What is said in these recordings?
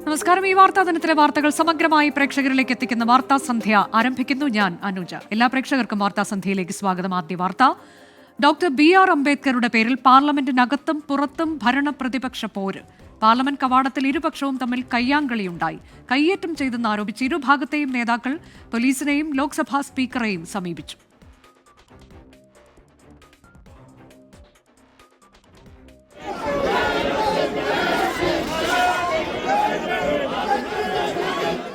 നമസ്കാരം. ഈ വാർത്താ ദിനത്തിലെ വാർത്തകൾ സമഗ്രമായി പ്രേക്ഷകരിലേക്ക് എത്തിക്കുന്ന വാർത്താ സന്ധ്യ ആരംഭിക്കുന്നു. ഞാൻ അനുജ. എല്ലാ പ്രേക്ഷകർക്കും വാർത്താ സന്ധ്യയിലേക്ക് സ്വാഗതം. ആദ്യ വാർത്ത: ഡോക്ടർ BR അംബേദ്കറുടെ പേരിൽ പാർലമെന്റിനകത്തും പുറത്തും ഭരണ പ്രതിപക്ഷ പോര്. പാർലമെന്റ് കവാടത്തിൽ ഇരുപക്ഷവും തമ്മിൽ കയ്യാങ്കളിയുണ്ടായി. കയ്യേറ്റം ചെയ്തെന്ന് ആരോപിച്ച് ഇരുഭാഗത്തെയും നേതാക്കൾ പോലീസിനെയും ലോക്സഭാ സ്പീക്കറെയും സമീപിച്ചു.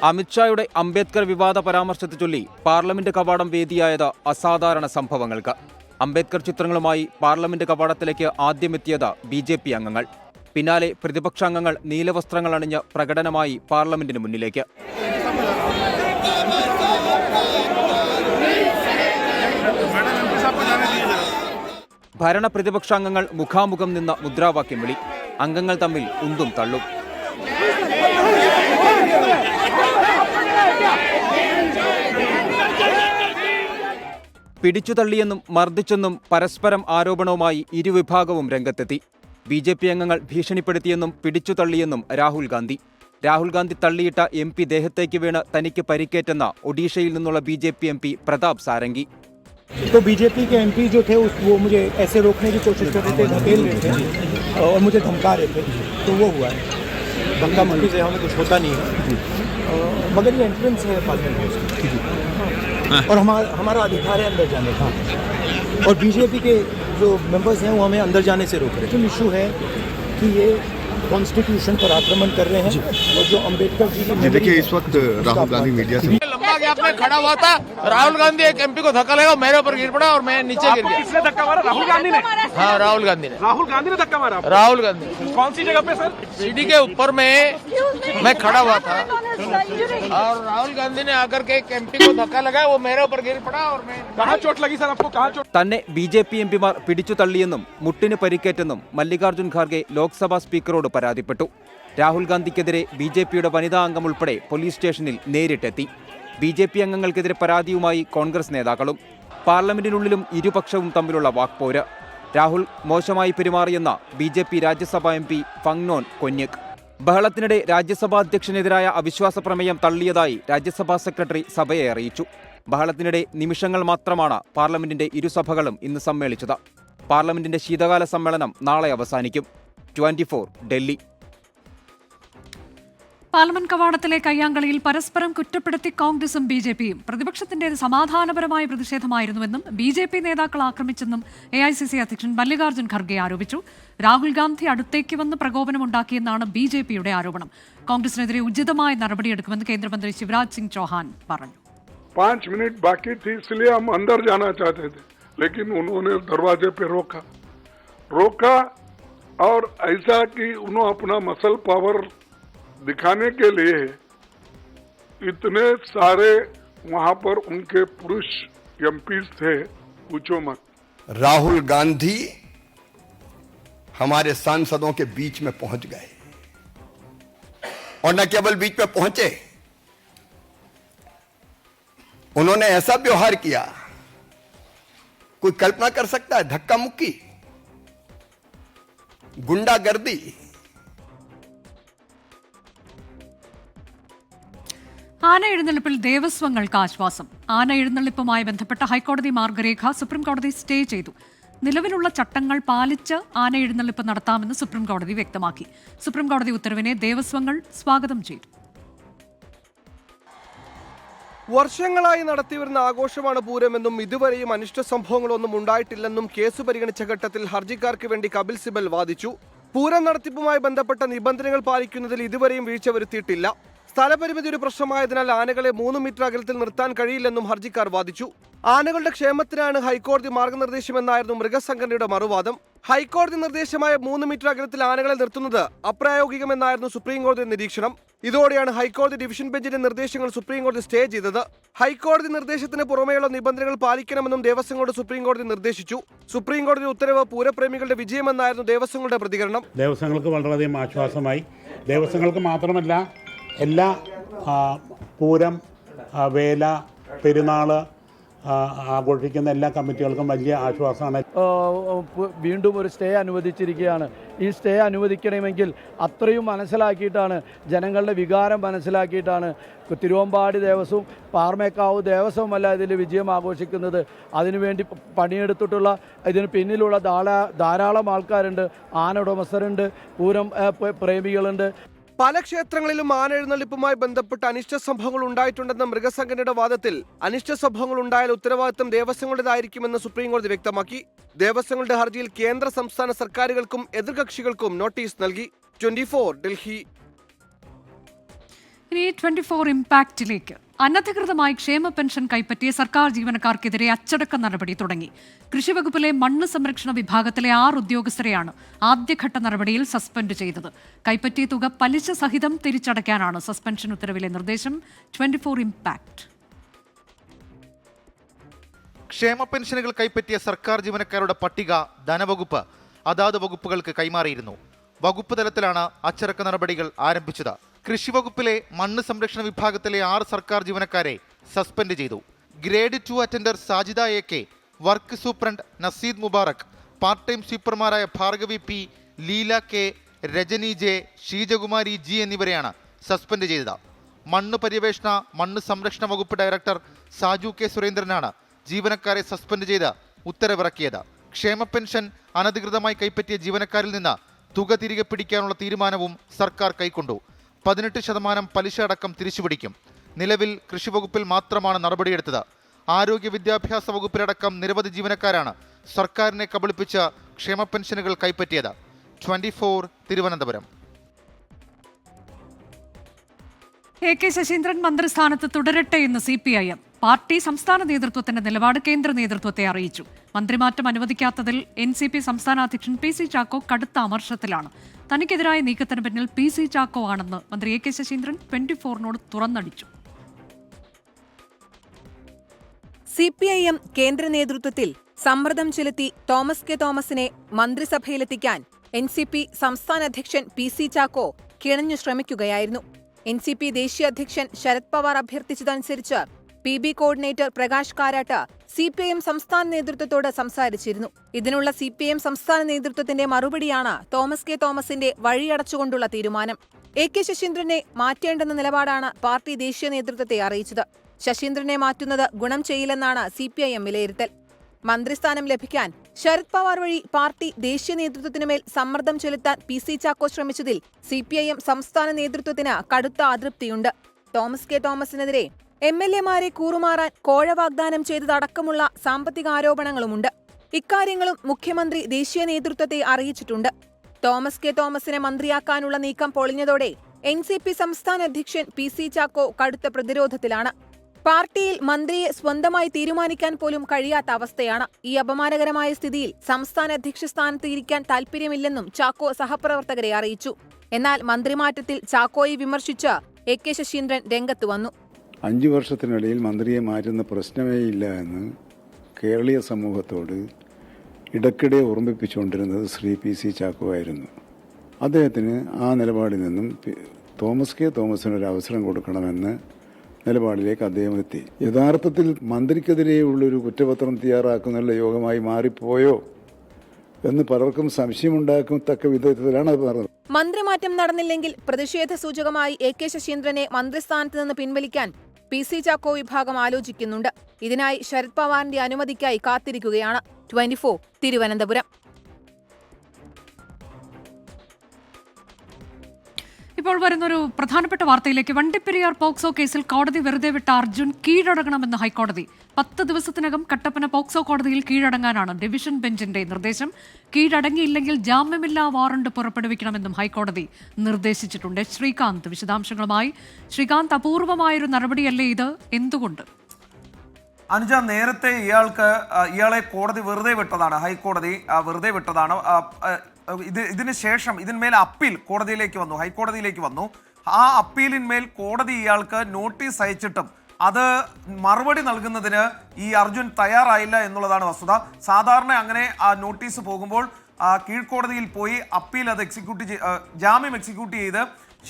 അമിത്ഷായുടെ അംബേദ്കർ വിവാദ പരാമർശത്തെ ചൊല്ലി പാർലമെന്റ് കവാടം വേദിയായത് അസാധാരണ സംഭവങ്ങൾക്ക്. അംബേദ്കർ ചിത്രങ്ങളുമായി പാർലമെന്റ് കവാടത്തിലേക്ക് ആദ്യമെത്തിയത് BJP അംഗങ്ങൾ. പിന്നാലെ പ്രതിപക്ഷാംഗങ്ങൾ നീലവസ്ത്രങ്ങൾ അണിഞ്ഞ് പ്രകടനമായി പാർലമെന്റിന് മുന്നിലേക്ക്. ഭരണ പ്രതിപക്ഷാംഗങ്ങൾ മുഖാമുഖം നിന്ന മുദ്രാവാക്യം വിളി. അംഗങ്ങൾ തമ്മിൽ ഉന്തും തള്ളും. പിടിച്ചുതള്ളിയെന്നും മർദ്ദിച്ചെന്നും പരസ്പരം ആരോപണവുമായി ഇരുവിഭാഗവും രംഗത്തെത്തി. BJP അംഗങ്ങൾ ഭീഷണിപ്പെടുത്തിയെന്നും പിടിച്ചുതള്ളിയെന്നും രാഹുൽ ഗാന്ധി. രാഹുൽ ഗാന്ധി തള്ളിയിട്ട MP ദേഹത്തേക്ക് വീണ് തനിക്ക് പരിക്കേറ്റെന്ന ഒഡീഷയിൽ നിന്നുള്ള BJP MP പ്രതാപ് സാരംഗി. तो BJP के MP जो थे वो मुझे ऐसे रोकने की कोशिश कर रहे थे, धकेल रहे थे और मुझे धमका रहे थे, तो वो हुआ है। धमका मुक्की से हमें कुछ होता नहीं है, मगर ये एंट्रेंस है पार्लियामेंट और हमारा अधिकार है अंदर जाने का। और BJP के जो मेंबर्स हैं वो हमें अंदर जाने से रोक रहे हैं। तो इशू है कि ये कॉन्स्टिट्यूशन पर आक्रमण कर रहे हैं और जो अम्बेडकर जी की देखिए इस वक्त राहुल गांधी मीडिया से लंबा गैप में खड़ा हुआ था। राहुल गांधी एक MP को धक्का लगा, मेरे ऊपर गिर पड़ा और मैं नीचे गिर गया। किसने धक्का मारा? राहुल गांधी ने? हाँ, राहुल गांधी ने। राहुल गांधी ने धक्का मारा? राहुल गांधी। कौन सी जगह पे सर? सीढ़ी के ऊपर में मैं खड़ा हुआ था और राहुल गांधी ने आकर के एक MP को धक्का लगाया, वो मेरे ऊपर गिर पड़ा और मैं। कहाँ चोट लगी सर आपको? कहाँ चोट? തന്നെ BJP MPമാർ പിടിച്ചു തള്ളിയെന്നും മുട്ടിന് പരിക്കേറ്റെന്നും മല്ലികാർജ്ജുൻ ഖാർഗെ ലോക്സഭാ സ്പീക്കറോട് പരാതിപ്പെട്ടു. രാഹുൽ ഗാന്ധിക്കെതിരെ BJPയുടെ വനിതാ അംഗം ഉൾപ്പെടെ പോലീസ് സ്റ്റേഷനിൽ നേരിട്ടെത്തി. BJP അംഗങ്ങൾക്കെതിരെ പരാതിയുമായി കോൺഗ്രസ് നേതാക്കളും. പാർലമെന്റിനുള്ളിലും ഇരുപക്ഷവും തമ്മിലുള്ള വാക്പോര്. രാഹുൽ മോശമായി പെരുമാറിയെന്ന BJP രാജ്യസഭാ MP ഫങ്നോൻ കൊന്യക്. ബഹളത്തിനിടെ രാജ്യസഭാ അധ്യക്ഷനെതിരായ അവിശ്വാസ പ്രമേയം തള്ളിയതായി രാജ്യസഭാ സെക്രട്ടറി സഭയെ അറിയിച്ചു. ബഹളത്തിനിടെ നിമിഷങ്ങൾ മാത്രമാണ് പാർലമെന്റിന്റെ ഇരുസഭകളും ഇന്ന് സമ്മേളിച്ചത്. പാർലമെന്റിന്റെ ശീതകാല സമ്മേളനം നാളെ അവസാനിക്കും. 24 ഡൽഹി. പാർലമെന്റ് കവാടത്തിലെ കയ്യാങ്കളിയിൽ പരസ്പരം കുറ്റപ്പെടുത്തി കോൺഗ്രസും BJPയും. പ്രതിപക്ഷത്തിന്റേത് സമാധാനപരമായ പ്രതിഷേധമായിരുന്നുവെന്നും BJP നേതാക്കൾ ആക്രമിച്ചെന്നും AICC അധ്യക്ഷൻ മല്ലികാർജ്ജുൻ ഖർഗെ ആരോപിച്ചു. രാഹുൽ ഗാന്ധി അടുത്തേക്ക് വന്ന് പ്രകോപനമുണ്ടാക്കിയെന്നാണ് BJPയുടെ ആരോപണം. കോൺഗ്രസിനെതിരെ ഉചിതമായ നടപടിയെടുക്കുമെന്ന് കേന്ദ്രമന്ത്രി ശിവരാജ് സിംഗ് ചൗഹാൻ പറഞ്ഞു. 5 मिनट बाकी थी, इसलिए हम अंदर जाना चाहते थे, लेकिन उन्होंने दरवाजे पे रोका और ऐसा कि उन्होंने अपना मसल पावर दिखाने के लिए इतने सारे वहां पर उनके पुरुष MPs थे, पूछो मत। राहुल गांधी हमारे सांसदों के बीच में पहुंच गए और न केवल बीच में पहुंचे, उन्होंने ऐसा व्यवहार किया कोई कल्पना कर सकता है। धक्का मुक्की, गुंडागर्दी। ആന എഴുന്നള്ളിപ്പിൽ ദേവസ്വങ്ങൾക്ക് ആശ്വാസം. ആന എഴുന്നള്ളിപ്പുമായി ബന്ധപ്പെട്ട ഹൈക്കോടതി മാർഗരേഖ സുപ്രീംകോടതി സ്റ്റേ ചെയ്തു. നിലവിലുള്ള ചട്ടങ്ങൾ പാലിച്ച് ആന എഴുന്നള്ളിപ്പ് നടത്താമെന്ന് സുപ്രീംകോടതി വ്യക്തമാക്കി. സുപ്രീംകോടതി ഉത്തരവിനെ ദേവസ്വങ്ങൾ സ്വാഗതം ചെയ്തു. വർഷങ്ങളായി നടത്തിവരുന്ന ആഘോഷമാണ് പൂരമെന്നും ഇതുവരെയും അനിഷ്ട സംഭവങ്ങളൊന്നും ഉണ്ടായിട്ടില്ലെന്നും കേസ് പരിഗണിച്ച ഘട്ടത്തിൽ ഹർജിക്കാർക്ക് വേണ്ടി കപിൽ സിബൽ വാദിച്ചു. പൂരം നടത്തിപ്പുമായി ബന്ധപ്പെട്ട നിബന്ധനകൾ പാലിക്കുന്നതിൽ ഇതുവരെയും വീഴ്ച വരുത്തിയിട്ടില്ല. സ്ഥലപരിമിതി ഒരു പ്രശ്നമായതിനാൽ ആനകളെ 3 മീറ്റർ അകലത്തിൽ നിർത്താൻ കഴിയില്ലെന്നും ഹർജിക്കാർ വാദിച്ചു. ആനകളുടെ ക്ഷേമത്തിനാണ് ഹൈക്കോടതി മാർഗനിർദ്ദേശമെന്നായിരുന്നു മൃഗസംഘടനയുടെ മറുവാദം. ഹൈക്കോടതി നിർദ്ദേശമായ 3 മീറ്റർ അകലത്തിൽ ആനകളെ നിർത്തുന്നത് അപ്രായോഗികമെന്നായിരുന്നു സുപ്രീംകോടതി നിരീക്ഷണം. ഇതോടെയാണ് ഹൈക്കോടതി ഡിവിഷൻ ബെഞ്ചിന്റെ നിർദ്ദേശങ്ങൾ സുപ്രീംകോടതി സ്റ്റേ ചെയ്തത്. ഹൈക്കോടതി നിർദ്ദേശത്തിന് പുറമെയുള്ള നിബന്ധനകൾ പാലിക്കണമെന്നും ദേവസ്വങ്ങളോട് സുപ്രീംകോടതി നിർദ്ദേശിച്ചു. സുപ്രീംകോടതി ഉത്തരവ് പൂരപ്രേമികളുടെ വിജയമെന്നായിരുന്നു ദേവസ്വങ്ങളുടെ പ്രതികരണം. ദേവസ്വങ്ങൾക്ക് വളരെയധികം ആശ്വാസമായി. ദേവസ്വങ്ങൾക്ക് മാത്രമല്ല, എല്ലാ പൂരം, വേല, പെരുന്നാൾ, ആഘോഷിക്കുന്ന എല്ലാ കമ്മിറ്റികൾക്കും വലിയ ആശ്വാസമാണ്. വീണ്ടും ഒരു സ്റ്റേ അനുവദിച്ചിരിക്കുകയാണ്. ഈ സ്റ്റേ അനുവദിക്കണമെങ്കിൽ അത്രയും മനസ്സിലാക്കിയിട്ടാണ്, ജനങ്ങളുടെ വികാരം മനസ്സിലാക്കിയിട്ടാണ് തിരുവമ്പാടി ദേവസ്വവും പാറമേക്കാവ് ദേവസ്വമല്ല ഇതിൽ വിജയം ആഘോഷിക്കുന്നത്. അതിനുവേണ്ടി പണിയെടുത്തിട്ടുള്ള ഇതിന് പിന്നിലുള്ള ധാരാളം ആൾക്കാരുണ്ട്. ആന ഉടമസ്ഥരുണ്ട്, പൂരം പ്രേമികളുണ്ട്. പല ക്ഷേത്രങ്ങളിലും ആനെഴുന്നള്ളിപ്പുമായി ബന്ധപ്പെട്ട് അനിഷ്ട സംഭവങ്ങൾ ഉണ്ടായിട്ടുണ്ടെന്ന മൃഗസംഘടനയുടെ വാദത്തിൽ അനിഷ്ട സംഭവങ്ങൾ ഉണ്ടായാൽ ഉത്തരവാദിത്തം ദേവസ്വങ്ങളുടേതായിരിക്കുമെന്ന് സുപ്രീംകോടതി വ്യക്തമാക്കി. ദേവസ്വങ്ങളുടെ ഹർജിയിൽ കേന്ദ്ര സംസ്ഥാന സർക്കാരുകൾക്കും എതിർകക്ഷികൾക്കും നോട്ടീസ് നൽകി. 24 ഡൽഹി. ഇനി 24 ഇംപാക്റ്റിലേക്ക്. അനധികൃതമായി ക്ഷേമ പെൻഷൻ കൈപ്പറ്റിയ സർക്കാർ ജീവനക്കാർക്കെതിരെ അച്ചടക്ക നടപടി തുടങ്ങി. കൃഷിവകുപ്പിലെ മണ്ണ് സംരക്ഷണ വിഭാഗത്തിലെ 6 ഉദ്യോഗസ്ഥരെയാണ് ആദ്യഘട്ട നടപടിയിൽ സസ്പെൻഡ് ചെയ്തത്. കൈപ്പറ്റിയ തുക പലിശ സഹിതം തിരിച്ചടയ്ക്കാനാണ് സസ്പെൻഷൻ ഉത്തരവിലെ നിർദ്ദേശം. 24 ഇംപാക്ട്. ക്ഷേമ പെൻഷനുകൾ കൈപ്പറ്റിയ സർക്കാർ ജീവനക്കാരുടെ പട്ടിക ധനവകുപ്പ് അതാത് വകുപ്പുകൾക്ക് കൈമാറിയിരുന്നു. വകുപ്പ് തലത്തിലാണ് അച്ചടക്ക നടപടികൾ ആരംഭിച്ചത്. കൃഷിവകുപ്പിലെ മണ്ണ് സംരക്ഷണ വിഭാഗത്തിലെ 6 സർക്കാർ ജീവനക്കാരെ സസ്പെൻഡ് ചെയ്തു. Grade 2 attender Sajida AK, work superintendent Naseed Mubarak, part time സ്വീപ്പർമാരായ Bhargavi P, Leela K, Rajani J, Sheejakumari G എന്നിവരെയാണ് സസ്പെൻഡ് ചെയ്തത്. മണ്ണ് പര്യവേഷണ മണ്ണ് സംരക്ഷണ വകുപ്പ് ഡയറക്ടർ സാജു K സുരേന്ദ്രനാണ് ജീവനക്കാരെ സസ്പെൻഡ് ചെയ്ത് ഉത്തരവിറക്കിയത്. ക്ഷേമ പെൻഷൻ അനധികൃതമായി കൈപ്പറ്റിയ ജീവനക്കാരിൽ നിന്ന് തുക തിരികെ പിടിക്കാനുള്ള തീരുമാനവും സർക്കാർ കൈക്കൊണ്ടു. 18% പലിശ അടക്കം തിരിച്ചുപിടിക്കും. നിലവിൽ കൃഷിവകുപ്പിൽ മാത്രമാണ് നടപടിയെടുത്തത്. ആരോഗ്യ വിദ്യാഭ്യാസ വകുപ്പിലടക്കം നിരവധി ജീവനക്കാരാണ് സർക്കാരിനെ കബളിപ്പിച്ച് ക്ഷേമ പെൻഷനുകൾ കൈപ്പറ്റിയത്. 24 തിരുവനന്തപുരം. AK ശശീന്ദ്രൻ മന്ത്രിസ്ഥാനത്ത് തുടരട്ടെ എന്ന് CPIM. പാർട്ടി സംസ്ഥാന നേതൃത്വത്തിന്റെ നിലപാട് കേന്ദ്ര നേതൃത്വത്തെ അറിയിച്ചു. മന്ത്രിമാറ്റം അനുവദിക്കാത്തതിൽ NCP സംസ്ഥാന അധ്യക്ഷൻ PC ചാക്കോ കടുത്ത അമർഷത്തിലാണ്. തനിക്കെതിരായ നീക്കത്തിന് പിന്നിൽ PC ചാക്കോ ആണെന്ന് മന്ത്രി AK ശശീന്ദ്രൻ 24നോട് തുറന്നടിച്ചു. CPIM കേന്ദ്ര നേതൃത്വത്തിൽ സമ്മർദ്ദം ചെലുത്തി തോമസ് കെ തോമസിനെ മന്ത്രിസഭയിലെത്തിക്കാൻ NCP സംസ്ഥാന അധ്യക്ഷൻ PC ചാക്കോ കിണഞ്ഞു ശ്രമിക്കുകയായിരുന്നു. NCP ദേശീയ അധ്യക്ഷൻ ശരത് പവാർ അഭ്യർത്ഥിച്ചതനുസരിച്ച് PB coordinator Prakash Karat CPIM സംസ്ഥാന നേതൃത്വത്തോട് സംസാരിച്ചിരുന്നു. ഇതിനുള്ള CPIM സംസ്ഥാന നേതൃത്വത്തിന്റെ മറുപടിയാണ് തോമസ് കെ തോമസിന്റെ വഴിയടച്ചുകൊണ്ടുള്ള തീരുമാനം. AK ശശീന്ദ്രനെ മാറ്റേണ്ടെന്ന നിലപാടാണ് പാർട്ടി ദേശീയ നേതൃത്വത്തെ അറിയിച്ചത്. ശശീന്ദ്രനെ മാറ്റുന്നത് ഗുണം ചെയ്യില്ലെന്നാണ് CPIM വിലയിരുത്തൽ. മന്ത്രിസ്ഥാനം ലഭിക്കാൻ ശരത് പവാർ വഴി പാർട്ടി ദേശീയ നേതൃത്വത്തിനുമേൽ സമ്മർദ്ദം ചെലുത്താൻ PC ചാക്കോ ശ്രമിച്ചതിൽ CPIM സംസ്ഥാന നേതൃത്വത്തിന് കടുത്ത അതൃപ്തിയുണ്ട്. തോമസ് കെ തോമസിനെതിരെ MLA-മാരെ കൂറുമാറാൻ കോഴ വാഗ്ദാനം ചെയ്തതടക്കമുള്ള സാമ്പത്തിക ആരോപണങ്ങളുമുണ്ട്. ഇക്കാര്യങ്ങളും മുഖ്യമന്ത്രി ദേശീയ നേതൃത്വത്തെ അറിയിച്ചിട്ടുണ്ട്. തോമസ് കെ തോമസിനെ മന്ത്രിയാക്കാനുള്ള നീക്കം പൊളിഞ്ഞതോടെ NCP സംസ്ഥാന അധ്യക്ഷൻ PC ചാക്കോ കടുത്ത പ്രതിരോധത്തിലാണ്. പാർട്ടിയിൽ മന്ത്രിയെ സ്വന്തമായി തീരുമാനിക്കാൻ പോലും കഴിയാത്ത അവസ്ഥയാണ്. ഈ അപമാനകരമായ സ്ഥിതിയിൽ സംസ്ഥാന അധ്യക്ഷ സ്ഥാനത്ത് ഇരിക്കാൻ താൽപര്യമില്ലെന്നും ചാക്കോ സഹപ്രവർത്തകരെ അറിയിച്ചു. എന്നാൽ മന്ത്രിമാറ്റത്തിൽ ചാക്കോയെ വിമർശിച്ച് AK ശശീന്ദ്രൻ രംഗത്ത് വന്നു. 5 വർഷത്തിനിടയിൽ മന്ത്രിയെ മാറ്റുന്ന പ്രശ്നമേയില്ല എന്ന് കേരളീയ സമൂഹത്തോട് ഇടയ്ക്കിടെ ഓർമ്മിപ്പിച്ചുകൊണ്ടിരുന്നത് ശ്രീ PC ചാക്കോ ആയിരുന്നു. അദ്ദേഹത്തിന് ആ നിലപാടിൽ നിന്നും തോമസ് കെ തോമസിനൊരു അവസരം കൊടുക്കണമെന്ന് നിലപാടിലേക്ക് അദ്ദേഹം എത്തി. യഥാർത്ഥത്തിൽ മന്ത്രിക്കെതിരെയുള്ളൊരു കുറ്റപത്രം തയ്യാറാക്കുന്ന യോഗമായി മാറിപ്പോയോ എന്ന് പലർക്കും സംശയമുണ്ടാക്കത്തക്ക വിധത്തിലാണ് അത് പറഞ്ഞത്. മന്ത്രിമാറ്റം നടന്നില്ലെങ്കിൽ പ്രതിഷേധ സൂചകമായി AK ശശീന്ദ്രനെ മന്ത്രിസ്ഥാനത്ത് നിന്ന് പിൻവലിക്കാൻ PC ചാക്കോ വിഭാഗം ആലോചിക്കുന്നുണ്ട്. ഇതിനായി ശരത് പവാറിന്റെ അനുമതിക്കായി കാത്തിരിക്കുകയാണ്. 24 തിരുവനന്തപുരം. ഇപ്പോൾ വരുന്നൊരു പ്രധാനപ്പെട്ട വാർത്തയിലേക്ക്. വണ്ടിപ്പെരിയാർ പോക്സോ കേസിൽ കോടതി വെറുതെ വിട്ട അർജുൻ കീഴടങ്ങണമെന്ന് ഹൈക്കോടതി. 10 ദിവസത്തിനകം കട്ടപ്പന പോക്സോ കോടതിയിൽ കീഴടങ്ങാനാണ് ഡിവിഷൻ ബെഞ്ചിന്റെ നിർദ്ദേശം. കീഴടങ്ങിയില്ലെങ്കിൽ ജാമ്യമില്ലാ വാറണ്ട് പുറപ്പെടുവിക്കണമെന്നും ഹൈക്കോടതി നിർദ്ദേശിച്ചിട്ടുണ്ട്. ശ്രീകാന്ത് വിശദാംശങ്ങളുമായി. ശ്രീകാന്ത്, അപൂർവമായൊരു നടപടിയല്ലേ ഇത്? എന്തുകൊണ്ട്? അനുജ, നേരത്തെ ഇയാളെ കോടതി വെറുതെ വിട്ടതാണ്. ഹൈക്കോടതി വെറുതെ വിട്ടതാണ്. ഇതിന് ശേഷം ഇതിന്മേൽ അപ്പീൽ കോടതിയിലേക്ക് വന്നു, ഹൈക്കോടതിയിലേക്ക് വന്നു. ആ അപ്പീലിന്മേൽ കോടതി ഇയാൾക്ക് നോട്ടീസ് അയച്ചിട്ടും അത് മറുപടി നൽകുന്നതിന് ഈ അർജുൻ തയ്യാറായില്ല എന്നുള്ളതാണ് വസ്തുത. സാധാരണ അങ്ങനെ ആ നോട്ടീസ് പോകുമ്പോൾ കീഴ്ക്കോടതിയിൽ പോയി അപ്പീൽ അത് ജാമ്യം എക്സിക്യൂട്ട് ചെയ്ത്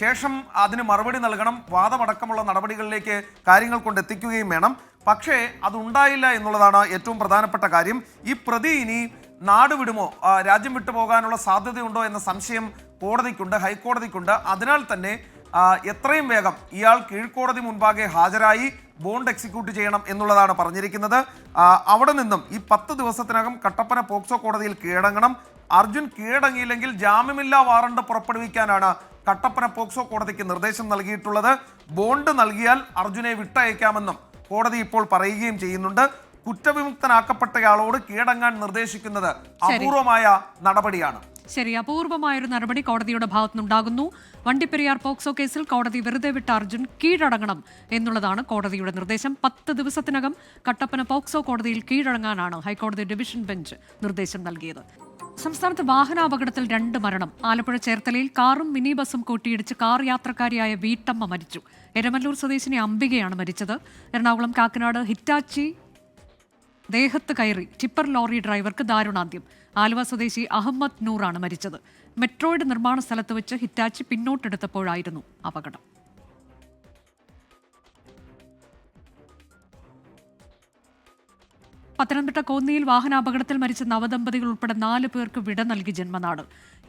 ശേഷം അതിന് മറുപടി നൽകണം. വാദമടക്കമുള്ള നടപടികളിലേക്ക് കാര്യങ്ങൾ കൊണ്ടെത്തിക്കുകയും വേണം. പക്ഷേ അതുണ്ടായില്ല എന്നുള്ളതാണ് ഏറ്റവും പ്രധാനപ്പെട്ട കാര്യം. ഈ പ്രതി ഇനി നാട് വിടുമോ, രാജ്യം വിട്ടു പോകാനുള്ള സാധ്യതയുണ്ടോ എന്ന സംശയം കോടതിക്കുണ്ട്, ഹൈക്കോടതിക്കുണ്ട്. അതിനാൽ തന്നെ എത്രയും വേഗം ഇയാൾ കീഴ്ക്കോടതി മുൻപാകെ ഹാജരായി ബോണ്ട് എക്സിക്യൂട്ട് ചെയ്യണം എന്നുള്ളതാണ് പറഞ്ഞിരിക്കുന്നത്. അവിടെ നിന്നും ഈ 10 ദിവസത്തിനകം കട്ടപ്പന പോക്സോ കോടതിയിൽ കീഴടങ്ങണം. അർജുൻ കീഴടങ്ങിയില്ലെങ്കിൽ ജാമ്യമില്ലാ വാറണ്ട് പുറപ്പെടുവിക്കാനാണ് കട്ടപ്പന പോക്സോ കോടതിക്ക് നിർദ്ദേശം നൽകിയിട്ടുള്ളത്. ബോണ്ട് നൽകിയാൽ അർജുനെ വിട്ടയക്കാമെന്നും കോടതി ഇപ്പോൾ പറയുകയും ചെയ്യുന്നുണ്ട്. കുറ്റവിമുക്തനാക്കപ്പെട്ടയാളോട് കീഴടങ്ങാൻ നിർദ്ദേശിക്കുന്നത് അപൂർവമായ നടപടിയാണ്. ശരി, അപൂർവമായൊരു നടപടി കോടതിയുടെ ഭാഗത്തുനിന്നുണ്ടാകുന്നു. വണ്ടിപ്പെരിയാർ പോക്സോ കേസിൽ കോടതി വെറുതെ വിട്ട അർജുൻ കീഴടങ്ങണം എന്നുള്ളതാണ് കോടതിയുടെ നിർദ്ദേശം. 10 ദിവസത്തിനകം കട്ടപ്പന പോക്സോ കോടതിയിൽ കീഴടങ്ങാനാണ് ഹൈക്കോടതി ഡിവിഷൻ ബെഞ്ച് നിർദ്ദേശം നൽകിയത്. സംസ്ഥാനത്ത് വാഹനാപകടത്തിൽ 2 മരണം. ആലപ്പുഴ ചേർത്തലയിൽ കാറും മിനി ബസും കൂട്ടിയിടിച്ച് കാർ യാത്രക്കാരിയായ വീട്ടമ്മ മരിച്ചു. എരമല്ലൂർ സ്വദേശിനി അംബികയാണ് മരിച്ചത്. എറണാകുളം കാക്കനാട് ഹിറ്റാച്ചി ദേഹത്ത് കയറി ടിപ്പർ ലോറി ഡ്രൈവർക്ക് ദാരുണാന്ത്യം. ആലുവ സ്വദേശി അഹമ്മദ് നൂറാണ് മരിച്ചത്. മെട്രോയുടെ നിർമ്മാണ സ്ഥലത്ത് വെച്ച് ഹിറ്റാച്ചി പിന്നോട്ടെടുത്തപ്പോഴായിരുന്നു അപകടം. പത്തനംതിട്ട കോന്നിയിൽ വാഹനാപകടത്തിൽ മരിച്ച നവദമ്പതികൾ ഉൾപ്പെടെ 4 പേർക്ക് വിട നൽകി ജന്മനാട്.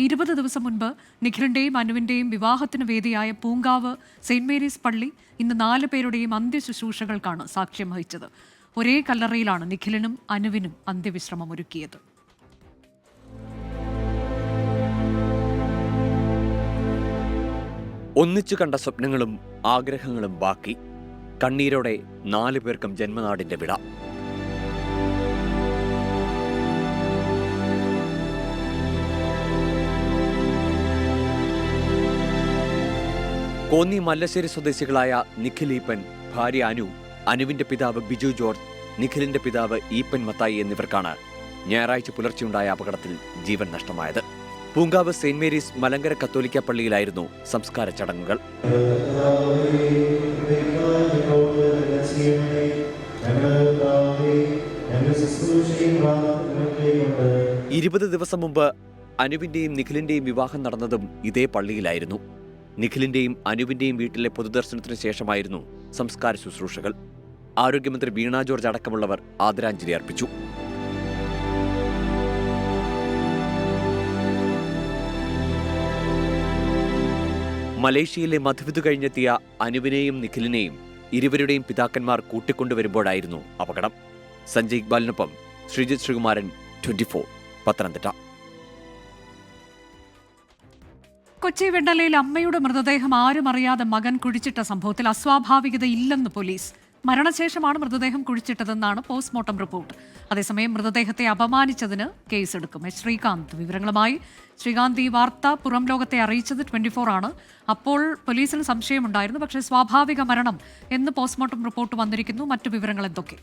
20 ദിവസം മുൻപ് നിഖിലിന്റെയും അനുവിന്റെയും വിവാഹത്തിന് വേദിയായ പൂങ്കാവ് സെയിന്റ് മേരീസ് പള്ളി ഇന്ന് 4 പേരുടെയും അന്ത്യശുശ്രൂഷകൾക്കാണ് സാക്ഷ്യം വഹിച്ചത്. ഒരേ കല്ലറയിലാണ് നിഖിലിനും അനുവിനും അന്ത്യവിശ്രമം ഒരുക്കിയത്. ഒന്നിച്ചു കണ്ട സ്വപ്നങ്ങളും ആഗ്രഹങ്ങളും ബാക്കി. കണ്ണീരോടെ 4 പേർക്കും ജന്മനാടിന്റെ വിട. കോന്നി മല്ലശ്ശേരി സ്വദേശികളായ നിഖിൽ ഈപ്പൻ, ഭാര്യ അനു, അനുവിന്റെ പിതാവ് ബിജു ജോർജ്, നിഖിലിന്റെ പിതാവ് ഈപ്പൻ മത്തായി എന്നിവർക്കാണ് ഞായറാഴ്ച പുലർച്ചെയുണ്ടായ അപകടത്തിൽ ജീവൻ നഷ്ടമായത്. പൂങ്കാവ് സെയിന്റ് മേരീസ് മലങ്കര കത്തോലിക്ക പള്ളിയിലായിരുന്നു സംസ്കാര ചടങ്ങുകൾ. 20 ദിവസം മുമ്പ് അനുവിന്റെയും നിഖിലിന്റെയും വിവാഹം നടന്നതും ഇതേ പള്ളിയിലായിരുന്നു. നിഖിലിന്റെയും അനുവിന്റെയും വീട്ടിലെ പൊതുദർശനത്തിന് ശേഷമായിരുന്നു സംസ്കാര ശുശ്രൂഷകൾ. ആരോഗ്യമന്ത്രി വീണ ജോർജ് അടക്കമുള്ളവർ ആദരാഞ്ജലി അർപ്പിച്ചു. മലേഷ്യയിലെ മധുവിധു കഴിഞ്ഞെത്തിയ അനുവിനെയും നിഖിലിനെയും ഇരുവരുടെയും പിതാക്കന്മാർ കൂട്ടിക്കൊണ്ടുവരുമ്പോഴായിരുന്നു അപകടം. സഞ്ജയ് ഇക്ബാലിനൊപ്പം ശ്രീജിത് ശ്രീകുമാരൻ, 24 പത്തനംതിട്ട. കൊച്ചി വെണ്ണലയിൽ അമ്മയുടെ മൃതദേഹം ആരും അറിയാതെ മകൻ കുഴിച്ചിട്ട സംഭവത്തിൽ അസ്വാഭാവികതയില്ലെന്ന് പോലീസ്. മരണശേഷമാണ് മൃതദേഹം കുഴിച്ചിട്ടതെന്നാണ് പോസ്റ്റ്മോർട്ടം റിപ്പോർട്ട്. അതേസമയം മൃതദേഹത്തെ അപമാനിച്ചതിന് കേസെടുക്കും. ശ്രീകാന്ത് വിവരങ്ങളുമായി. ശ്രീകാന്ത്, ഈ വാർത്ത പുറം ലോകത്തെ അറിയിച്ചത് 24 ആണ്. അപ്പോൾ പോലീസിന് സംശയമുണ്ടായിരുന്നു, പക്ഷേ സ്വാഭാവിക മരണം എന്ന് പോസ്റ്റ്മോർട്ടം റിപ്പോർട്ട് വന്നിരിക്കുന്നു. മറ്റു വിവരങ്ങൾ എന്തൊക്കെ?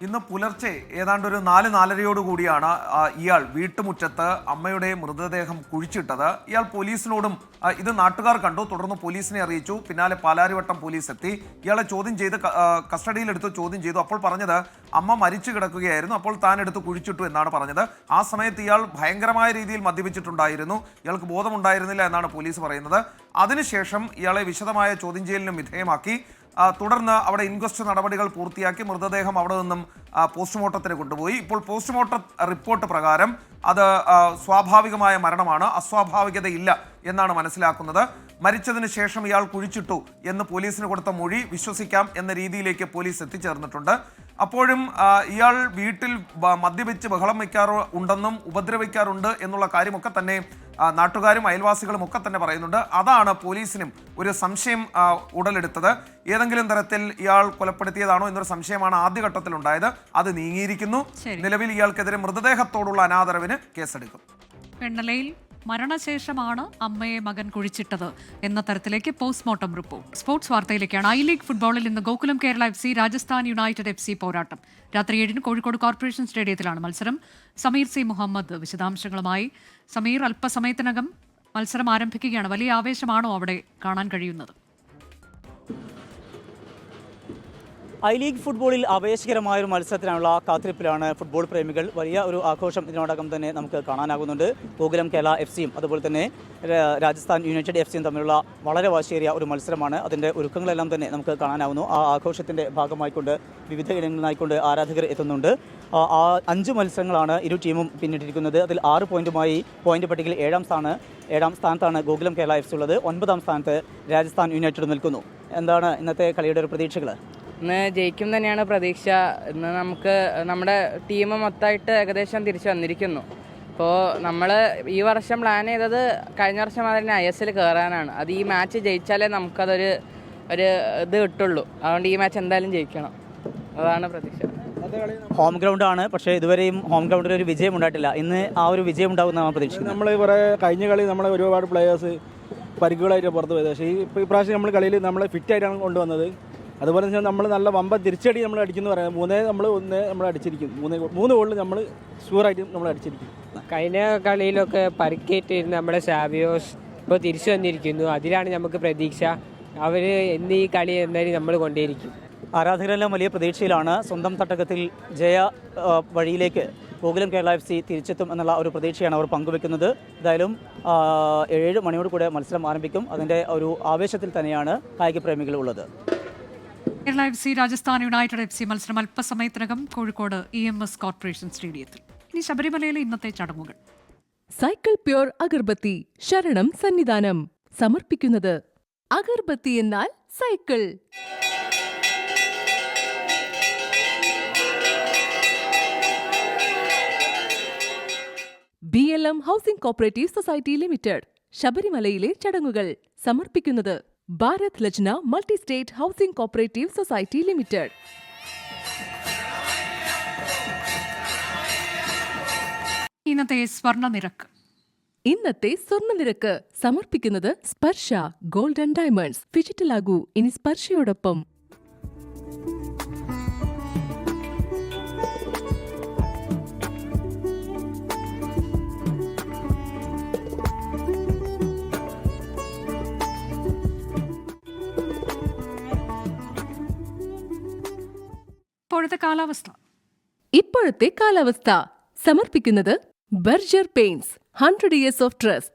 ഇന്ന് പുലർച്ചെ ഏതാണ്ട് ഒരു 4-4:30 കൂടിയാണ് ഇയാൾ വീട്ടുമുറ്റത്ത് അമ്മയുടെ മൃതദേഹം കുഴിച്ചിട്ടത്. ഇയാൾ പോലീസിനോടും ഇത് നാട്ടുകാർ കണ്ടു, തുടർന്ന് പോലീസിനെ അറിയിച്ചു. പിന്നാലെ പാലാരിവട്ടം പോലീസ് എത്തി. ഇയാളെ ചോദ്യം ചെയ്ത് കസ്റ്റഡിയിലെടുത്ത് ചോദ്യം ചെയ്തു. അപ്പോൾ പറഞ്ഞത് അമ്മ മരിച്ചു കിടക്കുകയായിരുന്നു, അപ്പോൾ താൻ എടുത്ത് കുഴിച്ചിട്ടു എന്നാണ് പറഞ്ഞത്. ആ സമയത്ത് ഇയാൾ ഭയങ്കരമായ രീതിയിൽ മദ്യപിച്ചിട്ടുണ്ടായിരുന്നു, ഇയാൾക്ക് ബോധമുണ്ടായിരുന്നില്ല എന്നാണ് പോലീസ് പറയുന്നത്. അതിനുശേഷം ഇയാളെ വിശദമായ ചോദ്യം ചെയ്യലിനും വിധേയമാക്കി. തുടർന്ന് അവിടെ ഇൻക്വസ്റ്റ് നടപടികൾ പൂർത്തിയാക്കി മൃതദേഹം അവിടെ നിന്നും പോസ്റ്റ്മോർട്ടത്തിന് കൊണ്ടുപോയി. ഇപ്പോൾ പോസ്റ്റ്മോർട്ടം റിപ്പോർട്ട് പ്രകാരം അത് സ്വാഭാവികമായ മരണമാണ്, അസ്വാഭാവികതയില്ല എന്നാണ് മനസ്സിലാക്കുന്നത്. മരിച്ചതിന് ശേഷം ഇയാൾ കുഴിച്ചിട്ടു എന്ന് പോലീസിന് കൊടുത്ത മൊഴി വിശ്വസിക്കാം എന്ന രീതിയിലേക്ക് പോലീസ് എത്തിച്ചേർന്നിട്ടുണ്ട്. അപ്പോഴും ഇയാൾ വീട്ടിൽ മദ്യപിച്ച് ബഹളം വയ്ക്കാറുണ്ടെന്നും ഉപദ്രവിക്കാറുണ്ട് എന്നുള്ള കാര്യമൊക്കെ തന്നെ നാട്ടുകാരും അയൽവാസികളും ഒക്കെ തന്നെ പറയുന്നുണ്ട്. അതാണ് പോലീസിനും ഒരു സംശയം ഉടലെടുത്തത്. ഏതെങ്കിലും തരത്തിൽ ഇയാൾ കൊലപ്പെടുത്തിയതാണോ എന്നൊരു സംശയമാണ് ആദ്യഘട്ടത്തിൽ ഉണ്ടായത്. അത് നീങ്ങിയിരിക്കുന്നു. നിലവിൽ ഇയാൾക്കെതിരെ മൃതദേഹത്തോടുള്ള അനാദരവിന് കേസെടുക്കും. വെണ്ണലയിൽ മരണശേഷമാണ് അമ്മയെ മകൻ കുഴിച്ചിട്ടത് എന്ന തരത്തിലേക്ക് പോസ്റ്റ്മോർട്ടം റിപ്പോർട്ട്. സ്പോർട്സ് വാർത്തയിലേക്കാണ്. ഐ ലീഗ് ഫുട്ബോളിൽ ഇന്ന് Gokulam Kerala FC Rajasthan united FC പോരാട്ടം. രാത്രി 7-ന് കോഴിക്കോട് കോർപ്പറേഷൻ സ്റ്റേഡിയത്തിലാണ് മത്സരം. സമീർ സി മുഹമ്മദ് വിശദാംശങ്ങളുമായി. സമീർ, അല്പസമയത്തിനകം മത്സരം ആരംഭിക്കുകയാണ്. വലിയ ആവേശമാണോ അവിടെ കാണാൻ കഴിയുന്നത്? ഐ ലീഗ് ഫുട്ബോളിൽ ആവേശകരമായ ഒരു മത്സരത്തിനായുള്ള കാത്തിരിപ്പിലാണ് ഫുട്ബോൾ പ്രേമികൾ. വലിയ ഒരു ആഘോഷം ഇതിനോടകം തന്നെ നമുക്ക് കാണാനാകുന്നുണ്ട്. ഗോകുലം കേരള FC അതുപോലെ തന്നെ രാജസ്ഥാൻ യുണൈറ്റഡ് FC തമ്മിലുള്ള വളരെ വാശിയേറിയ ഒരു മത്സരമാണ്. അതിൻ്റെ ഒരുക്കങ്ങളെല്ലാം തന്നെ നമുക്ക് കാണാനാവുന്നു. ആ ആഘോഷത്തിൻ്റെ ഭാഗമായിക്കൊണ്ട് വിവിധ ഇടങ്ങളിലായിക്കൊണ്ട് ആരാധകർ എത്തുന്നുണ്ട്. 5 മത്സരങ്ങളാണ് ഇരു ടീമും പിന്നിട്ടിരിക്കുന്നത്. അതിൽ 6 പോയിന്റുമായി പോയിന്റ് പട്ടികയിൽ 7ാം സ്ഥാനത്താണ് ഗോകുലം കേരള FC ഉള്ളത്. 9ാം സ്ഥാനത്ത് രാജസ്ഥാൻ യുണൈറ്റഡ് നിൽക്കുന്നു. എന്താണ് ഇന്നത്തെ കളിയുടെ ഒരു പ്രതീക്ഷകൾ? ഇന്ന് ജയിക്കും തന്നെയാണ് പ്രതീക്ഷ. ഇന്ന് നമുക്ക് നമ്മുടെ ടീം മൊത്തമായിട്ട് ഏകദേശം തിരിച്ചു വന്നിരിക്കുന്നു. അപ്പോൾ നമ്മൾ ഈ വർഷം പ്ലാൻ ചെയ്തത് കഴിഞ്ഞ വർഷം അതിന് ISL കയറാനാണ്. അത് ഈ മാച്ച് ജയിച്ചാലേ നമുക്കതൊരു ഇത് കിട്ടുള്ളൂ. അതുകൊണ്ട് ഈ മാച്ച് എന്തായാലും ജയിക്കണം, അതാണ് പ്രതീക്ഷ. ഹോം ഗ്രൗണ്ടാണ്, പക്ഷേ ഇതുവരെയും ഹോം ഗ്രൗണ്ടിൽ ഒരു വിജയം ഉണ്ടായിട്ടില്ല. ഇന്ന് ആ ഒരു വിജയം ഉണ്ടാകുന്ന പ്രതീക്ഷിക്കുന്നത്. നമ്മൾ കുറേ കഴിഞ്ഞ കളി നമ്മളെ ഒരുപാട് പ്ലെയേഴ്സ് പരിക്കുകളായിട്ട് പുറത്ത് പോയത്. പക്ഷേ ഈ പ്രാവശ്യം നമ്മൾ കളിയിൽ നമ്മളെ ഫിറ്റായിട്ടാണ് കൊണ്ടുവന്നത്. അതുപോലെ തന്നെ നമ്മൾ നല്ല വമ്പ തിരിച്ചടി നമ്മൾ അടിക്കുന്നു പറയാം. 3-1 നമ്മൾ അടിച്ചിരിക്കും. 3 ഗോളിൽ നമ്മൾ ഷുവറായിട്ടും നമ്മൾ അടിച്ചിരിക്കും. കഴിഞ്ഞ കളിയിലൊക്കെ പരിക്കേറ്റിരുന്ന നമ്മുടെ സാവിയോസ് ഇപ്പോൾ തിരിച്ചു വന്നിരിക്കുന്നു. അതിലാണ് നമുക്ക് പ്രതീക്ഷ. അവർ ഇന്ന് ഈ കളി എന്തായാലും നമ്മൾ കൊണ്ടേയിരിക്കും. ആരാധകരെല്ലാം വലിയ പ്രതീക്ഷയിലാണ്. സ്വന്തം തട്ടകത്തിൽ ജയ വഴിയിലേക്ക് ഗോകുലം കേരള FC തിരിച്ചെത്തും എന്നുള്ള ഒരു പ്രതീക്ഷയാണ് അവർ പങ്കുവെക്കുന്നത്. എന്തായാലും 7 മണിയോട് കൂടെ മത്സരം ആരംഭിക്കും. അതിൻ്റെ ഒരു ആവേശത്തിൽ തന്നെയാണ് കായിക പ്രേമികൾ ഉള്ളത്. Kerala FC Rajasthan united FC മത്സരം അല്പസമയത്തിനകം കോഴിക്കോട് EMS കോർപ്പറേഷൻ സ്റ്റേഡിയത്തിൽ. ഇനി ശബരിമലയിലെ ഇന്നത്തെ ചടങ്ങുകൾ. സൈക്കിൾ പ്യൂർ അഗർബത്തി ശരണം സന്നിധാനം സമർപ്പിക്കുന്നത് അഗർബത്തി എന്നാൽ cycle. BLM housing cooperative society limited ശബരിമലയിലെ ചടങ്ങുകൾ സമർപ്പിക്കുന്നത് Bharat Lajna multi state housing cooperative society limited. ഇന്നത്തെ സ്വർണ്ണനിരക്ക് സമർപ്പിക്കുന്നത് സ്പർശ ഗോൾഡ് ആൻഡ് ഡയമണ്ട്സ്. ഫിജിറ്റലാകൂ ഇനി സ്പർശയോടൊപ്പം. ഇപ്പോഴത്തെ കാലാവസ്ഥ സമർപ്പിക്കുന്നത് Berger paints 100 years of trust.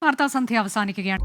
വാർത്താസന്ധ്യ അവസാനിക്കുകയാണ്.